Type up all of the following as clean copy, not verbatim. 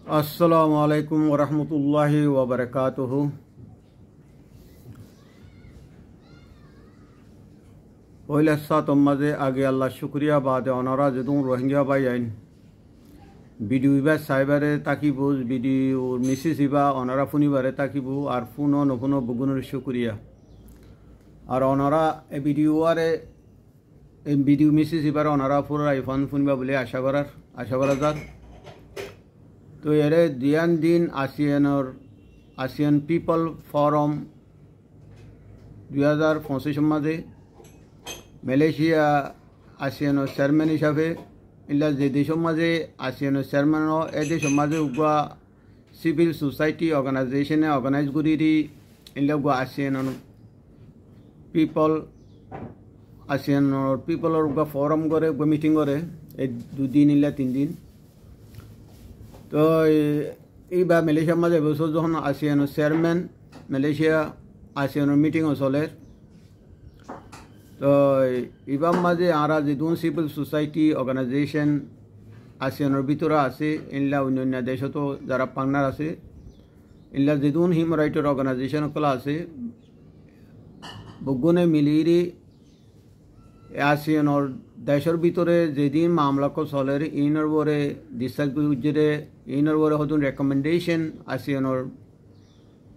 अस्सलामु अलैकुम वरहमतुल्लाहि वबरकातुहु। पहले सातों मजे आगे अल्लाह शुक्रिया बाद अनारा जदूं रोहिंग्या भाई आइन वीडियो इबा साइबारे ताकिबु वीडियो मिसिस इबा अनारा फुनी बारे ताकिबु और फुनो नफुनो बुगुनुर शुक्रिया और अनारा ए वीडियो आरे ए वीडियो मिसिस इबार अनारा फुरा इफान फुनिबा बोले आशा करा जात। तो ये दियान दिन आसियान पीपल फॉरम 2025 मजे মালয়েশিয়া আসিয়ানো চেয়ারম্যান হিসাবে ইলা যে দেশের মাঝে আসিয়ানো চেয়ারম্যান এই দেশের মাঝে উগা সিভিল সোসাইটি অর্গানাইজেশনে অর্গানাইজ করি ইলা উগা আসিয়ানো পিপলর উগা ফোরাম করে উগা মিটিং করে এই 2 দিন ইলা 3 দিন। তো এইবার মালয়েশিয়ার মাঝে বছর যখন আসিয়ানো চেয়ারম্যান মালয়েশিয়া আসিয়ানো মিটিং চলে তো এবার মাঝে আরা যেদুন সিভিল সোসাইটি অর্গানাইজেশন আসিয়ানোর ভিতরে আছে ইনলা অন্যান্য দেশতো যারা পার্টনার আছে ইনলা যেদুন হিউম্যান রাইটের অর্গানাইজেশন কলা আছে বগুনে মিলিয়ে আসিয়ানোর দেশের ভিতরে যেদিন মামলা চলে ইনর বরে ডিসাইড করে ইনর বরে হতুন রেকমেন্ডেশন আসিয়ানোর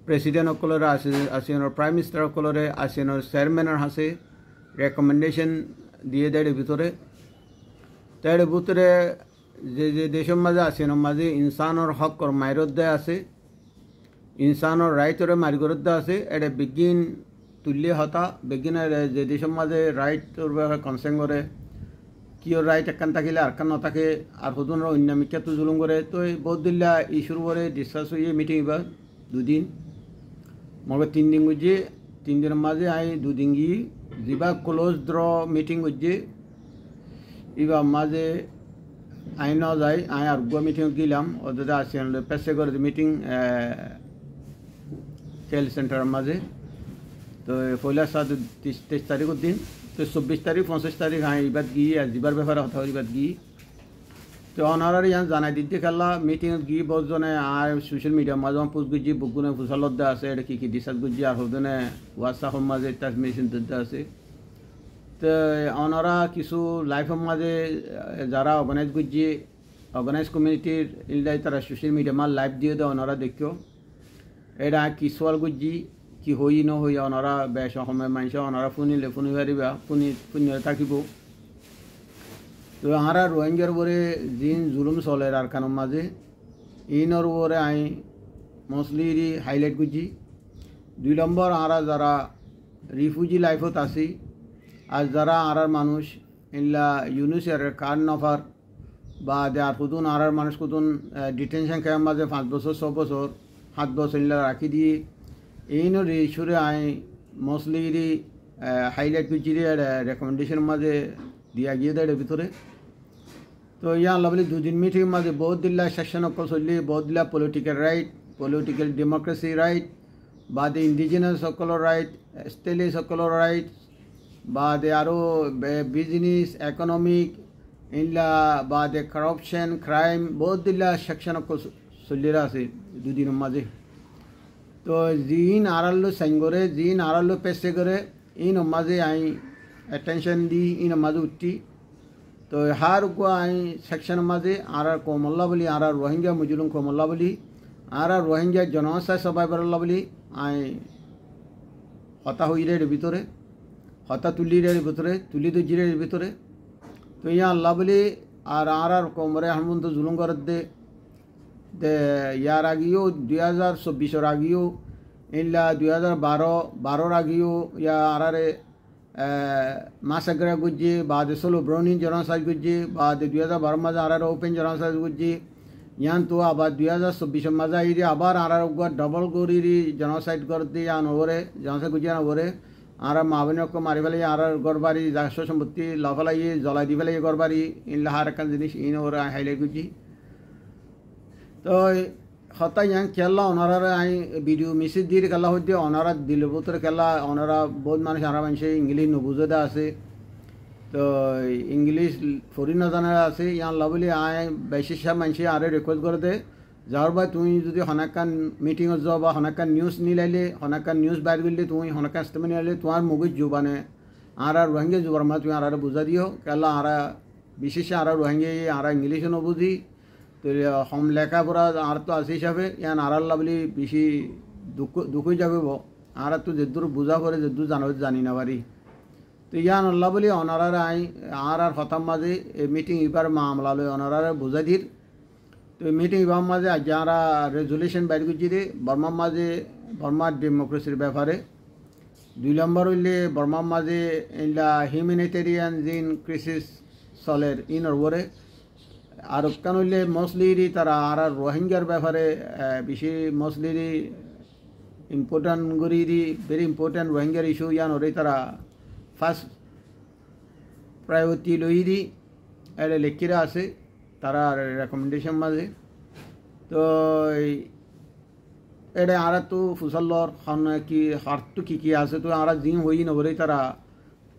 প্রেসিডেন্ট সকলরে আছে আসিয়ানোর প্রাইম মিনিস্টার সকলরে আসিয়ানোর চেয়ারম্যানের আছে রেকমেন্ডেশন দিয়ে দেয় ভিতরে তার ভিতরে যে দেশের মাঝে আসিয়ানোর মাঝে ইনসানোর হকর মাইরদ্দে আছে ইনসানোর রাইটরে মারিগরদ্দে আছে এটা বিজ্ঞান তুল্য হতা বিজ্ঞানের যে দেশের মাঝে রাইটর ব্যাপারে কনসার্ন করে কিয় রাইট একান থাকিলে আর কান নথাকে আর হতুন অন্যামিকাতো জুলুম করে। তো বহুত দিল্লা ইস্যুর পরে ডিসকাস হয়ে মিটিং এবার 2 দিন মগে 3 দিন গুজে 3 দিনের মাঝে আই 2 দিন গিয়ে যিবা ক্লোজ ড্র মিটিং হচ্ছে এবার মাঝে আই ন যাই আই আর গো মিটিং গেলাম ওদের আসিয়ান পেশে করে মিটিং সেল সেন্টারের মাঝে। তো পয়লা 23 তারিখের দিন তো 24 তারিখ 25 তারিখ আই এবার গিয়ে আর যাবার ব্যাপারে কথা এবার গিয়ে তো অনারার ইয়ান জানাই দিতে খেলা মিটিং গিয়ে বহুজনে আর সোশ্যাল মিডিয়া মাঝে পোস্ট গুজি বুকুনে ফুসালদ্দা আছে এটা কি ডিসাইড গুজি আর হদনে হোয়াটসঅ্যাপের মাঝে ট্রান্সমিশন দিতে আছে। তো অনারা কিছু লাইফের মাঝে যারা অর্গানাইজ কমিউনিটির ইলাই তারা সোশ্যাল মিডিয়া মাল লাইভ দিয়ে দেয় অনারা দেখিও এটা কি সোয়াল গুজি কি হই ন হই অনারা বেশ সময় মানুষ অনারা ফুনিলে ফুনি পারিবা ফুনি থাকিব। তো আরা রোহিঙ্গার বরে জিন জুলুম চলে আর কানোর মাঝে ইনর বরে আই মোস্টলি হাইলাইট করছি। 2 নম্বর আরা যারা রিফিউজি লাইফত আছি আর যারা আরার মানুষ ইনলা ইউনিসের কার্ড নফার বা আর কুতুন আরার মানুষ কুতুন ডিটেনশন ক্যাম্প মাঝে 5 বছর 6 বছর 7 বছর ইনলা রাখি দিয়ে ইনর ইস্যুরে আই মোস্টলি হাইলাইট করছি রেকমেন্ডেশন মাঝে দিয়া গিয়ে দেয় ভিতরে। তো यहाँ लवली 2 दिन मीटिंग माजे बहुत दिल्ला सेक्शन को चलि बहुत दिल्ला पॉलिटिकल डेमोक्रेसी राइट बाद इंडिजिनस सकलर राइट स्टेली सकलर राइट बाद आरो बिजनेस इकोनॉमिक इनला बाद करप्शन क्राइम बहुत दिल्ला सेक्शन को चलि আছে 2 दिन माजे। तो जिन आरालो साइन करे जिन आरालो पेशे करे इन माजे आई अटेंशन दी इन माजे उठी। तो हार को आई सेक्शन माजे आर कोमल्ला बोली आर रोहिंग्या मुजुलुम कोमल्ला बोली आर रोहिंग्या जनसाय सर्वाइवर बोली आई हता हुई रे भितरे हता तुली रे भितरे तुली तो जिरे भितरे। तो यहाँ अल्लाह बोली आर कोमरे हम तो जुलुम कर दे यार आगियो 2024 आगियो इनला 2012 आगियो या आरे मासाग्रा गुज्जी बाद सोलो ब्रोनिन जनसाइड गुज्जी बाद 2012 मजा आर ओपन जनसाइड गुज्जी यान तो आबाद 2024 मजा इरी आबार आर उगा डबल गोरी जनसाइड कर दी यान ओरे जनसाइड गुज्जी यान ओरे आर मावने को मारी वाले आर गरबारी जासो संपत्ति लाफलाई जलाई दी वाले गरबारी इन लहार का जिनिस इन ओरे हाईलाइट गुज्जी। तो हता यहाँ केला ओनारा आई वीडियो मेसेज दी केला होते ओनारा दिल बुतर केला ओनारा बहुत मानुष आरा मानसे इंग्लिश नुबुझदा आसे तो इंग्लिश फरी न जाना आसे यहाँ लवली आए बैशिशा मानसे आरे रिक्वेस्ट कर दे যার বা তুমি যদি হনাকান মিটিংত যাও বা হনাকান নিউজ নিলাইলে হনাকান নিউজ বাইর করলে তুমি হনাকান স্টেটমেন্ট নিলাইলে তোমার মুগজ জুবানে আর রোহিঙ্গা জুবার মা তুমি আর বুঝা দিও কেলা আর বিশেষ আর রোহিঙ্গা আর ইংলিশও নবুঝি তো হম লেখাপড়া আর তো আছে হিসাবে ইয়ান আর আল্লাহ বলি বেশি দুঃখ যাবে আর তো যেদূর বুঝা পড়ে যেদূর জানি না পারি তো ইয়ান আল্লাহ বলি অনারার আই আর হতাম মাঝে এই মিটিং এবার মামলা লই অনারার বুঝা দির তো মিটিং এবার মাঝে যারা রেজুলেশন বাইর করছি রে বর্মার মাঝে বর্মার ডেমোক্রেসির ব্যাপারে 2 নম্বর হইলে বর্মার মাঝে ইলা হিউম্যানিটেরিয়ান জিন ক্রাইসিস চলের ওপরে আর কান হইলে মোস্টলি তারা আর রোহিঙ্গার ব্যাপারে বেশি মোস্টলি ইম্পর্টেন্ট করি ভেরি ইম্পর্টেন্ট রোহিঙ্গার ইস্যু ইয়ান ওরে তারা ফার্স্ট প্রায়োরিটি লই দি এটা লেখিরা আছে তারা রেকমেন্ডেশন মাঝে তো এটা আর তো ফুসল্লর কি হার্ট কি আছে তো আর জিম হই নবরে তারা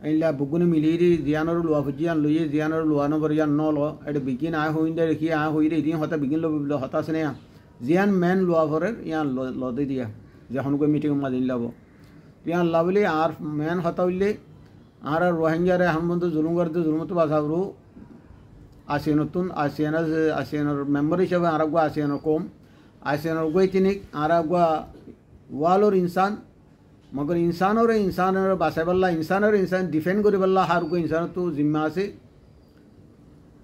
এইলা বুগুনে মিলিয়ে জিয়ানোর লোয়া ফুজিয়ান লইয়ে জিয়ানোর লোয়ানো বরিয়ান নল এটা বিগিন আয় হইন দে রেখি আয় হই রে দিন হতা বিগিন লো হতাশ নেয়া জিয়ান মেন লোয়া ভরের ইয়ান লদে দিয়া যখন কই মিটিং মাঝে লাব ইয়ান লাভলি আর মেন হতা হইলে আর রোহিঙ্গারে হামবন্ধ জুলুম করতে জুলুমতো বাসাবরু আসিয়ানোর মেম্বার হিসাবে আর গো আসিয়ানোর কম আসিয়ানোর গই তিনি আর গো ওয়ালোর ইনসান মগর ইনসানের বাসাই পাল্লা ইনসান ডিফেন্ড করে পাল্লা হার গো ইনসানের তো জিম্মা আছে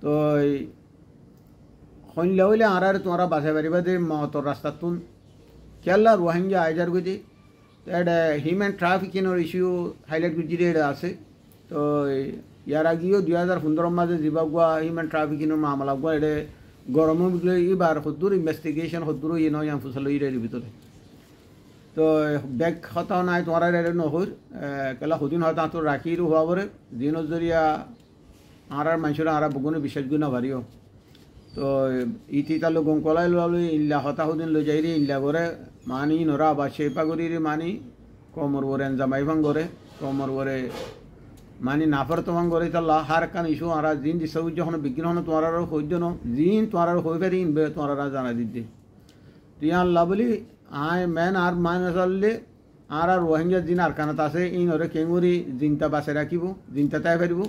তো হইলে হইলে আর তোমরা বাসাই পারিবা যে মতর রাস্তা তুন কেলা রোহিঙ্গা আইজার গজি এটা হিউম্যান ট্রাফিকিংয়ের ইস্যু হাইলাইট করছি এটা আছে তো ইয়ার আগেও 2015 মাঝে যা হিউম্যান ট্রাফিকিংয়ের মামলা গুয়া এটা গরমও বিকলে এবার সদ্দুর ইনভেস্টিগেশন সদ্দুর ইয়ে নয় ফুসল এর ভিতরে তো ব্যাগ হতাও নাই তোমার এটা নহর কেলা সদিন হতা তো রাখিরও হওয়া পরে দিনের জরিয়া আর মানুষের আর বগুনে বিশ্বাস গুণ ভারিও তো ইতি তালো গঙ্কলাই লই ইল্লা হতা সদিন লৈ যাই রে ইল্লা করে মানি নরা বা শেপা করি রে মানি কমর বরে জামাই ভাঙ করে কমর বরে মানি নাফর তোমাং করে তাল্লা হার কান ইস্যু আর জিন দিস যখন বিজ্ঞান হন তোমার হইজ ন জিন তোমার হয়ে পারি ইনবে তোমার জানা দিতে তিয়ান লাভলি আয় মেন আর মান চললে আর রোহিঙ্গা জিন আর কানাত আছে ইন ওরে কেঙ্গুরি জিনটা বাসে রাখিব জিনটা তাই পারিব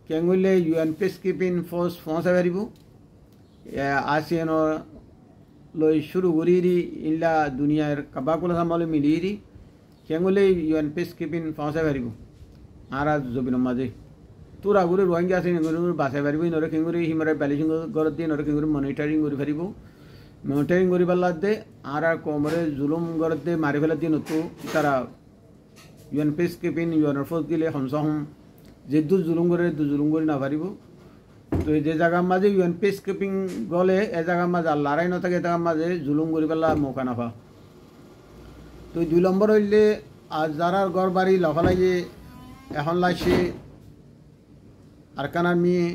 কেঙ্গুলে UN পিস কিপিং ফোর্স ফসে পারিব আসিয়ান লই শুরু করি ইল্লা দুনিয়ার কাবাকুলা সামলে মিলিয়ে কেঙ্গুলে UN পিস কিপিং ফসে পারিব আর জবিন মাঝে তোর আগুরে রোহিঙ্গা আছে বাসাই পারিব ইনরে কেঙ্গুরি হিমারে ব্যালিং গরত দিয়ে নরে কেঙ্গুরি মনিটরিং করে পারিব মনিটরিং করি পাল্লার দে আর কমরে জুলুম গরত দে মারি ফেলার দিয়ে নতু তারা UN peace keeping UN force দিলে হমসহম যে দু জুলুম করে না পারিব তো যে জায়গার মাঝে UN পিস কিপিং গলে এ জায়গার মাঝে আর লড়াই না থাকে এ জায়গার মাঝে জুলুম করি পেলা মৌকা নাফা তো 2 নম্বর হইলে আর যারা ঘর বাড়ি লফালাইয়ে এখন লাইছে আরকানার মেয়ে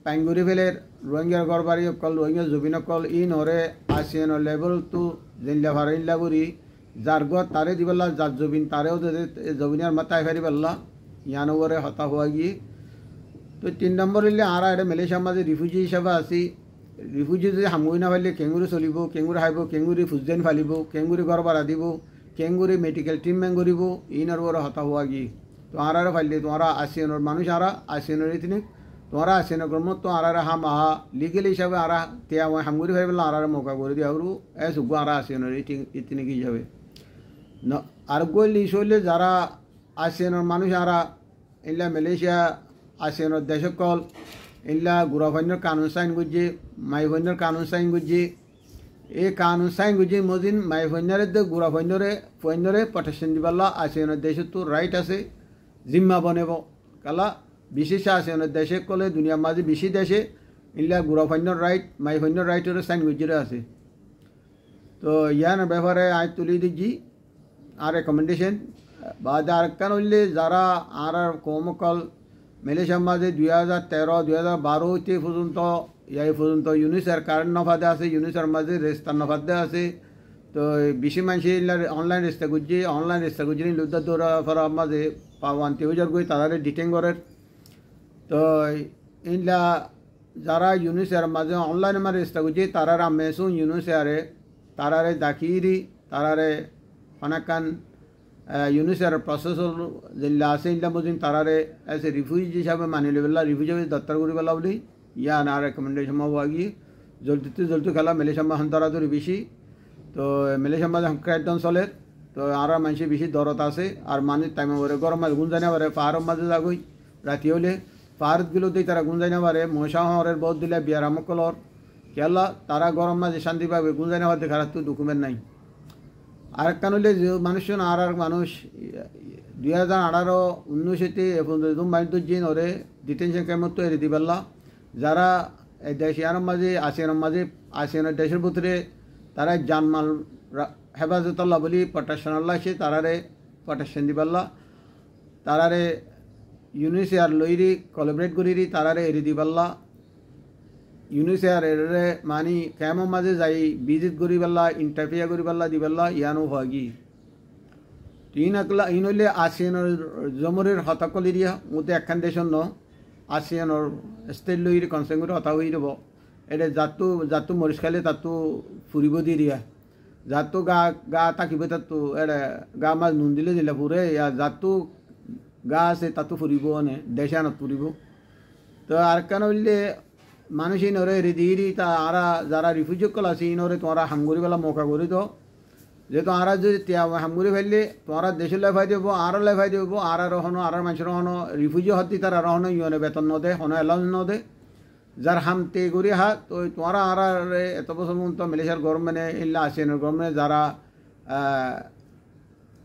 পাইঙ্গুরি ফেলের রোহিঙ্গার ঘর বাড়ি অকল রোহিঙ্গা জবিন অকল ই নরে আসিয়ান লেভেল তো জিল্লা ভারিল্লা করি যার ঘর তারে দিবেলা যার জবিন তারেও জবিনের মাথায় ফেরি পেলা ইয়ানবরে হতা হওয়া গিয়ে তো 3 নম্বর হইলে আর এটা মালয়েশিয়ার মাঝে রিফিউজি হিসাবে আছি রিফিউজি যদি হামুই না পারলে কেঙ্গুরি চলিব কেঙ্গুরি খাইব কেঙ্গুরি ফুজেন ফালিব কেঙ্গুরি ঘর ভাড়া দিব কেঙ্গুরি মেডিকেল ট্রিটমেন্ট করিব ইনবরে হতা হওয়া গিয়ে তো আর ফাইলে তোমারা আসিয়ানোর মানুষ আর আসিয়ানোর তিনি তোমারা আসিয়ানোর কর্ম তো আর হাম আহা লিগেল হিসাবে আর তিয়া হামগুড়ি ভাই বললাম আর মৌকা করে দিয়ে আর সুগু আর আসিয়ানোর ইতিনি কি হিসাবে আর গলি চললে যারা আসিয়ানোর মানুষ আর ইল্লা মালয়েশিয়া আসিয়ানোর দেশকল ইল্লা গুড়াফন্যর কানুন সাইন গুজি মাইফন্যর কানুন সাইন গুজি এই কানুন সাইন গুজি মজিন মাইফন্যরে গুড়াফন্যরে প্রটেকশন দিবাল্লা আসিয়ানোর দেশে তো রাইট আছে জিম্মা বনেব কালা বিশেষ আসিয়ানোর দেশে কলে দুনিয়ার মাঝে বেশি দেশে ইল্লা গুড়াফন্যর রাইট মাইফন্যর রাইটের সাইন গুজিরে আছে তো ইয়ার ব্যাপারে আজ তুলি দিচ্ছি আর রেকমেন্ডেশন বা যার কারণ হইলে যারা আর কমকল মালয়েশিয়ার মাঝে 2013-2012 পর্যন্ত এই পর্যন্ত ইউনিসের কারেন্ট নফাদে আছে ইউনিসের মাঝে রেস্তার নফাদে আছে তো বেশি মানুষ অনলাইন রেস্তা গুজি লুদ্দা দৌড়া ফরা মাঝে পাওয়ান্তি হয়ে গই তাদের ডিটেন করের তো ইনলা যারা ইউনিসের মাঝে অনলাইনে মারে চেষ্টা করছি তারার আমেসু ইউনিসেয়ারে তারারে দাখিরি তারারে অনেকান ইউনিসের প্রসেস যেগুলা আছে ইল্লা মজিন তারারে এসে রিফিউজি হিসাবে মানি লেবেলা রিফিউজি দত্তর করি বেলা বলি ইয়া না রেকমেন্ডেশন হওয়াগি জলদি খেলা মেলেশাম্মা হান্তরা তো বেশি তো মেলেশাম্মা ক্রাইটন চলে তো আর মানুষ বেশি দরদ আছে আর মানুষ টাইমে পরে গরম মাঝে গুঞ্জাই না পারে পাহাড়ের মাঝে যাগই রাতি হলে পাহাড় গেলেতেই তারা গুঞ্জাই না পারে মশা হরের বহুত দিলে বিয়ারাম কলর খেলা তারা গরম মাঝে শান্তি পাবে গুঞ্জাই না পারতে খারাপ তো ডকুমেন্ট নাই আরেকটা হলে যে মানুষজন আর মানুষ 2018-19 এখন বাণিজ্য জিন ওরে ডিটেনশন ক্যাম্পত এড়ে দিবেলা যারা দেশিয়ানের মাঝে আসিয়ানের দেশের ভিতরে তারা জানমাল হেফাজতুল্লাহ বলি প্রটেকশন আল্লাহ আছে তারারে প্রটেকশন দিবেলা তারারে ইউনিসিয়ার লইরি কোলাবরেট করিরি তারারে এড়ে দিবেলা ইউনিসিয়ার এরে মানি ক্যাম্পের মাঝে যাই ভিজিট করি বেলা ইন্টারফিয়ার করি বেলা দিবেলা ইয়ানো হগি তিন আকলা ইন হইলে আসিয়ানের জমরের হতাকল এরিয়া মধ্যে একখান দেশন ন আসিয়ানোর স্টেট লইরি কনসেন করে হতা হয়ে যাব এটা যাতো মরিচ খাইলে তাতো ফুরিব দি এরিয়া যাতো গা তাকিব তাতো এটা গা মাছ নুন দিলে ফুরে যাতো গা আছে তাতো ফুরিব মানে দেশানত ফুরিব তো আর কেন হইলে মানুষ ইনরে রিদিরি তা আরা যারা রিফিউজি কল আছে ইনরে তোমরা হামগুড়ি বেলা মৌকা করে তো যেহেতু আরা যদি হামগুড়ি ফেললে তোমরা দেশের লেফাই দেব আরও লেফাই দেব আর রহনো আর মানুষের রহনো রিফিউজি হতি তারা রহনো ইয়নে বেতন নদে হনো এলাউন্স নদে যার হামতে করি হা তো তোমরা আর এত বছর মতো মালয়েশিয়ার গভর্নমেন্টে ইল্লা আসিয়ানের গভর্নমেন্টে যারা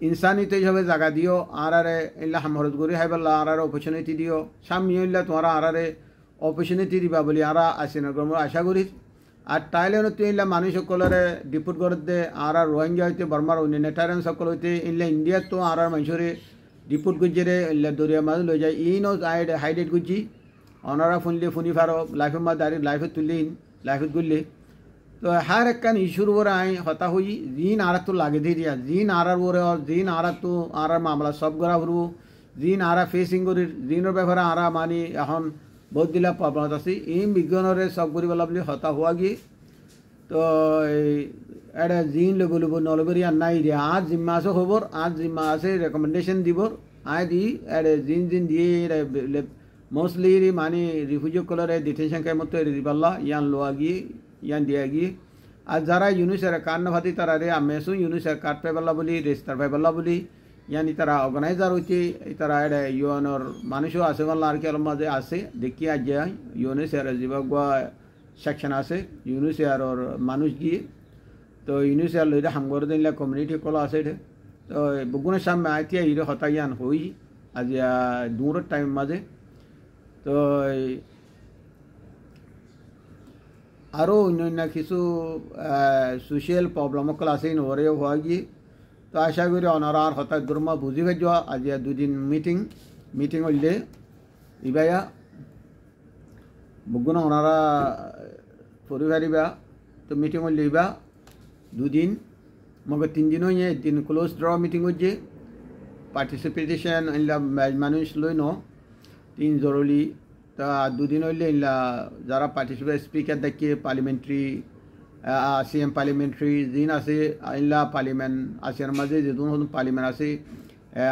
ইনসানিত হিসাবে জায়গা দিও আর ইল্লা হামহরত করি হাই বেলা আর অপরচুনিটি দিও সামনে ইল্লা তোমরা আর অপরচুনিটি দিবা বলি আর আসিয়ানের গভর্নমেন্ট আশা করি আর তাইলে তুই ইল্লা মানুষ সকলরে ডিপুট করে দে আর রোহিঙ্গা হইতে বর্মার অন্য নেটারেন সকল হইতে ইল্লা ইন্ডিয়া তো আর মানুষরে ডিপুট গুজি রে ইল্লা দরিয়া মাঝে লই যায় ইনো হাইডেট গুজি অনারা ফুনি ফারো লাইফের মাঝে ডাইরেক্ট লাইফে তুললে লাইফে গুললে তো হার একখান ইস্যুর ওরে আই হতা হই জিন আর তো লাগে দিয়া জিন আর ওরে জিন আর তো আর মামলা সব গড়া ফুরব জিন আর ফেসিং করি জিনের ব্যাপারে আর মানি এখন বহুত দিলা প্রবলেম আছে এই বিজ্ঞানরে সব করি বলা বলে হতা হওয়া গিয়ে তো এটা জিন লব নলবরি আর নাই রে আজ জিম্মা আছে খবর আজ জিম্মা আছে রেকমেন্ডেশন দিবর আয় দি এটা জিন দিয়ে মোস্টলি মানে রিফিউজি কলরে ডিটেনশন ক্যাম্পত দিবাল্লা ইয়ান লোয়া গিয়ে ইয়ান দিয়া গিয়ে আর যারা ইউনিসের কার্ড না ভাতি তারা রে আমেসু ইউনিসের কার্ড পাইবাল্লা বলি রেজিস্টার পাইবাল্লা বলি ইয়ানি তারা অর্গানাইজার হইতে তারা এটা ইউএনর মানুষও আছে বললা আর কি আলম মাঝে আছে দেখি আজ যায় ইউনিসের বিভাগ সেকশন আছে ইউনিসের মানুষ গিয়ে তো ইউনিসের লইলে হামগর দিনলে কমিউনিটি কল আছে এটা তো বগুনের সামনে আইতিয়া ইরে হতা ইয়ান হই আজ দূরের টাইম মাঝে তো আরও অন্য কিছু সোশিয়াল প্রবলেম কল আছে ওরে হওয়া গিয়ে তো আশা করি ওনারা আর হঠাৎ দুর্মা বুঝি যাওয়া আজ দুদিন মিটিং হইলে ইবাইয়া বগুনা ওনারা পরিবারিবা তো মিটিং হইলে ইবা দুদিন মগে 3 দিন হইয়ে একদিন ক্লোজ ড্র মিটিং হচ্ছে পার্টিসিপেশন ইল্লা মানুষ লই ন 3 জরুরি তা 2 দিন হইলে ইল্লা যারা পার্টিসিপেট স্পিকার দেখে পার্লামেন্টারি আসিয়ান পার্লামেন্টারি জিন আছে ইল্লা পার্লামেন্ট আসিয়ান মাঝে যে নতুন পার্লামেন্ট আছে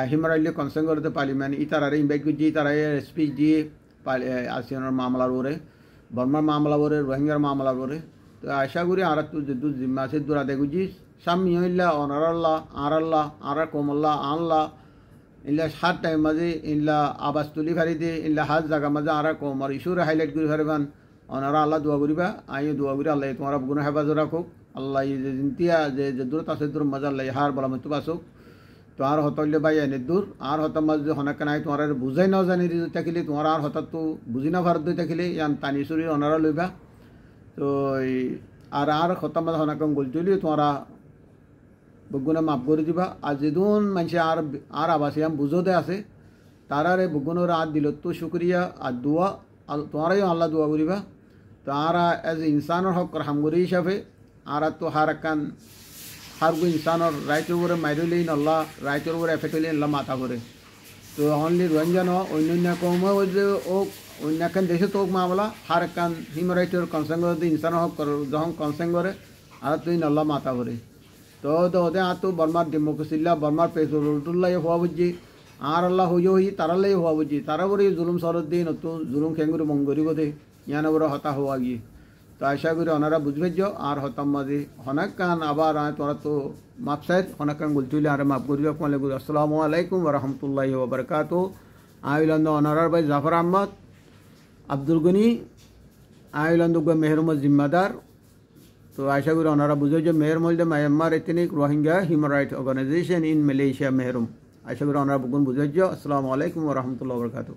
হিমারাইলে কনসার্ন করতে পার্লামেন্ট ইতারারে ইনভাইট করছি তারাই স্পিচ দিয়ে আসিয়ানের মামলার ওরে বর্মার মামলা ওরে রোহিঙ্গার মামলা ওরে তো আশা করি আর তো যে জিম্মা আছে দূরা দেখুছি সামনে ইল্লা অনারাল্লাহ আর কমল্লা আনলা ইল্লা 7 টাইম মাঝে ইল্লা আবাস তুলি ফারি দিয়ে ইল্লা হাজ জায়গা মাঝে আর কমর ইস্যুরে হাইলাইট করে ফারিবান ওনারা আল্লাহ দোয়া করিবা আমিও দোয়া করি আল্লাহ তোমার গুণ হেফাজত রাখুক আল্লাহ যে জিন্তিয়া যে দূরত আছে দূর মজা আল্লাহ হার বলা মতো বাসুক তো আর হতলে বাই এনে দূর আর হতার মাঝে হনাকে নাই তোমার বুঝাই না জানি থাকিলে তোমার আর হঠাৎ তো বুঝি না ভারত দিয়ে থাকিলে ইয়ান টানি চুরি ওনারা লইবা তো আর হতার মাঝে হনাকে গলতুলি তোমারা বগুনে মাফ করে দিবা আর যেদিন মানুষ আর আবাসিয়াম বুঝোতে আছে তারারে বগুনের আর দিল তো শুক্রিয়া আর দোয়া তোমারাইও আল্লাহ দোয়া করিবা তো আর এজ ইনসানের হক হামগুরি হিসাবে আর তো হারগু ইনসানের রাইটের উপরে মাইরলেই আল্লাহ রাইটের উপরে এফেক্ট হইলে আল্লাহ মাথা করে তো অনলি রোহিঙ্গা ন অন্যান্য কমে ও অন্য একখান দেশে তো মামলা হার একখান হিউম্যান রাইটের কনসার্ন করে ইনসান হক যখন কনসার্ন করে আর তুই নল্লা মাথা করে তো ওদে আর তো বর্মার ডেমোক্রেসিল্লা বর্মার পেট্রোল্লাই হওয়া বুঝছি আর আল্লাহ হই তারালাই হওয়া বুঝছি তারা বলে জুলুম শরৎ দিই নতুন জুলুম খেঙ্গুরি মঙ্গরি বোধে ইয়ান বড় হতা হওয়া গিয়ে তো আশা করি ওনারা বুঝবে আর হতাম মাঝে অনেক কান আবার তোরা তো মাপসাইদ অনেক কান গুলতুলে আর মাপ করি আসসালামু আলাইকুম ওরহমতুল্লাহি ওবরকাতু আইলন্দ অনারার ভাই জাফর আহমদ আব্দুল গনি আইলন্দ মেহরুমদ জিম্মাদার তো আশা করি ওনারা বুঝে যে মেহরুমল যে Myanmar ethnic Rohingya human rights organization in Malaysia মেহরুম আশা করি ওনারা বুকুন বুঝে আসসালামু আলাইকুম ওরহমতুল্লাহি ওবরকাতু